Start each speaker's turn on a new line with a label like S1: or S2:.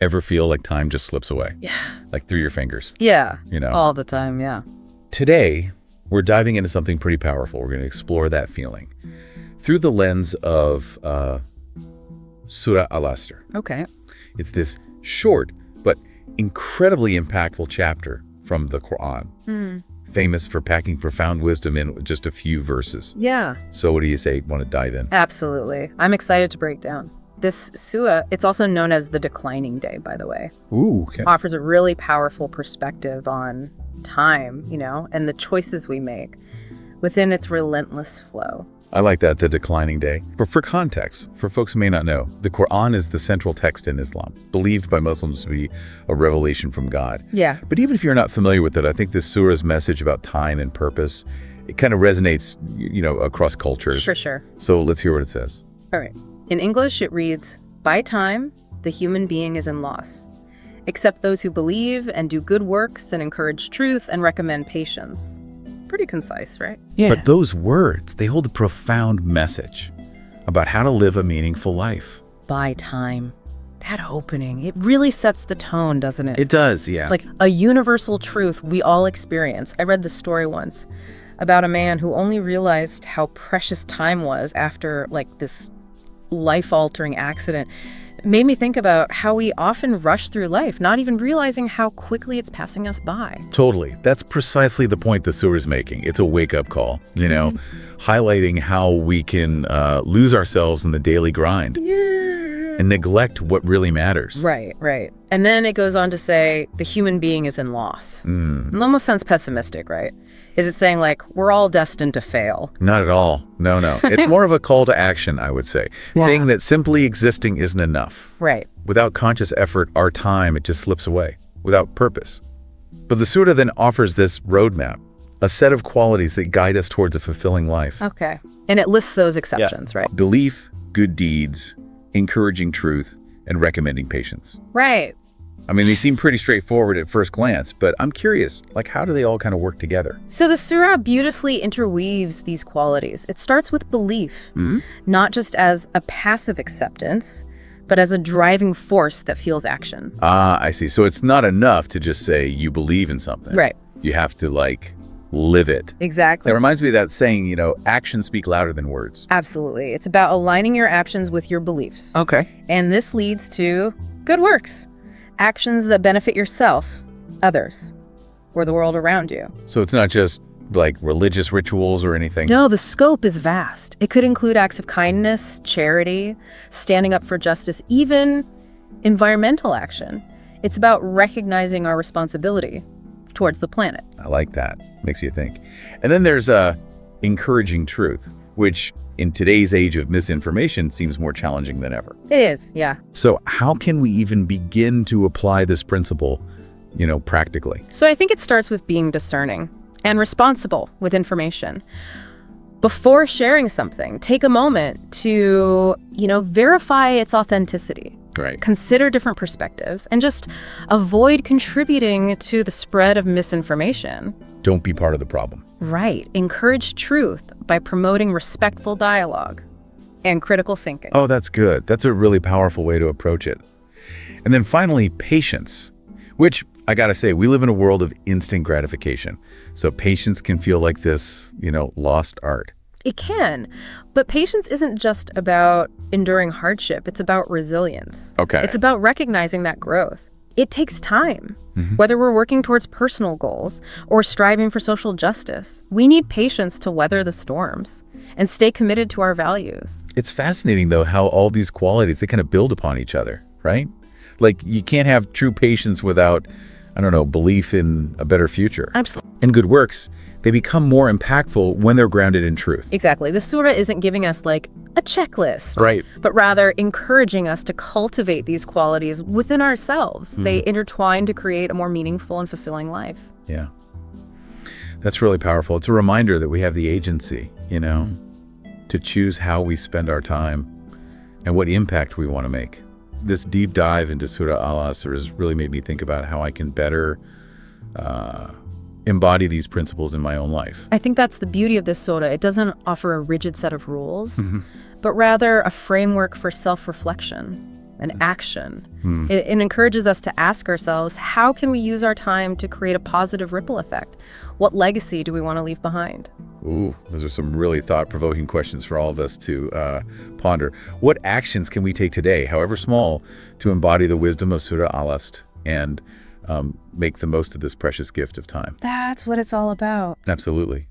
S1: Ever feel like time just slips away?
S2: Yeah.
S1: Like through your fingers,
S2: Yeah.
S1: you know?
S2: All the time, yeah.
S1: Today, we're diving into something pretty powerful. We're going to explore that feeling through the lens of Surah Al Asr.
S2: Okay.
S1: It's this short but incredibly impactful chapter from the Quran, famous for packing profound wisdom in just a few verses.
S2: Yeah.
S1: So what do you say? Want to dive in?
S2: Absolutely. I'm excited to break down. This surah, it's also known as the declining day, by the way,
S1: Ooh, okay.
S2: offers a really powerful perspective on time, and the choices we make within its relentless flow.
S1: I like that, the declining day. But for context, for folks who may not know, the Quran is the central text in Islam, believed by Muslims to be a revelation from God.
S2: Yeah.
S1: But even if you're not familiar with it, I think this surah's message about time and purpose, it kind of resonates, across cultures.
S2: For sure.
S1: So let's hear what it says.
S2: All right. In English, it reads, "By time, the human being is in loss, except those who believe and do good works and encourage truth and recommend patience." Pretty concise, right?
S1: Yeah. But those words, they hold a profound message about how to live a meaningful life.
S2: By time. That opening, it really sets the tone, doesn't it?
S1: It does, yeah.
S2: It's like a universal truth we all experience. I read this story once about a man who only realized how precious time was after this life-altering accident. It made me think about how we often rush through life, not even realizing how quickly it's passing us by.
S1: Totally. That's precisely the point the surah is making. It's a wake-up call, highlighting how we can lose ourselves in the daily grind. And neglect what really matters.
S2: Right. And then it goes on to say the human being is in loss. It almost sounds pessimistic, right? Is it saying we're all destined to fail?
S1: Not at all. No. It's more of a call to action, I would say. Yeah. Saying that simply existing isn't enough.
S2: Right.
S1: Without conscious effort, our time, it just slips away. Without purpose. But the surah then offers this roadmap, a set of qualities that guide us towards a fulfilling life.
S2: Okay. And it lists those exceptions, right?
S1: Belief, good deeds, encouraging truth, and recommending patience.
S2: Right.
S1: I mean, they seem pretty straightforward at first glance, but I'm curious, how do they all kind of work together?
S2: So the surah beautifully interweaves these qualities. It starts with belief, not just as a passive acceptance, but as a driving force that fuels action.
S1: Ah, I see. So it's not enough to just say you believe in something.
S2: Right.
S1: You have to, live it.
S2: Exactly.
S1: That reminds me of that saying, actions speak louder than words.
S2: Absolutely. It's about aligning your actions with your beliefs.
S1: Okay.
S2: And this leads to good works, actions that benefit yourself, others, or the world around you.
S1: So it's not just religious rituals or anything?
S2: No, the scope is vast. It could include acts of kindness, charity, standing up for justice, even environmental action. It's about recognizing our responsibility towards the planet.
S1: I like that. Makes you think. And then there's encouraging truth, which in today's age of misinformation seems more challenging than ever.
S2: It is, yeah.
S1: So how can we even begin to apply this principle, practically?
S2: So I think it starts with being discerning and responsible with information. Before sharing something, take a moment to, verify its authenticity.
S1: Right.
S2: Consider different perspectives and just avoid contributing to the spread of misinformation.
S1: Don't be part of the problem.
S2: Right. Encourage truth by promoting respectful dialogue and critical thinking.
S1: Oh, that's good. That's a really powerful way to approach it. And then finally, patience, which I gotta say, we live in a world of instant gratification. So patience can feel like this, lost art.
S2: It can, but patience isn't just about enduring hardship. It's about resilience.
S1: Okay.
S2: It's about recognizing that growth. It takes time. Whether we're working towards personal goals or striving for social justice, we need patience to weather the storms and stay committed to our values.
S1: It's fascinating, though, how all these qualities, they kind of build upon each other, right? You can't have true patience without, belief in a better future.
S2: Absolutely.
S1: And good works, they become more impactful when they're grounded in truth.
S2: Exactly. The surah isn't giving us a checklist,
S1: right?
S2: But rather encouraging us to cultivate these qualities within ourselves. They intertwine to create a more meaningful and fulfilling life.
S1: Yeah. That's really powerful. It's a reminder that we have the agency, to choose how we spend our time and what impact we want to make. This deep dive into Surah Al Asr has really made me think about how I can better embody these principles in my own life.
S2: I think that's the beauty of this surah. It doesn't offer a rigid set of rules, but rather a framework for self-reflection an action. It encourages us to ask ourselves, how can we use our time to create a positive ripple effect? What legacy do we want to leave behind?
S1: Ooh, those are some really thought-provoking questions for all of us to ponder. What actions can we take today, however small, to embody the wisdom of Surah Al Asr and make the most of this precious gift of time?
S2: That's what it's all about.
S1: Absolutely.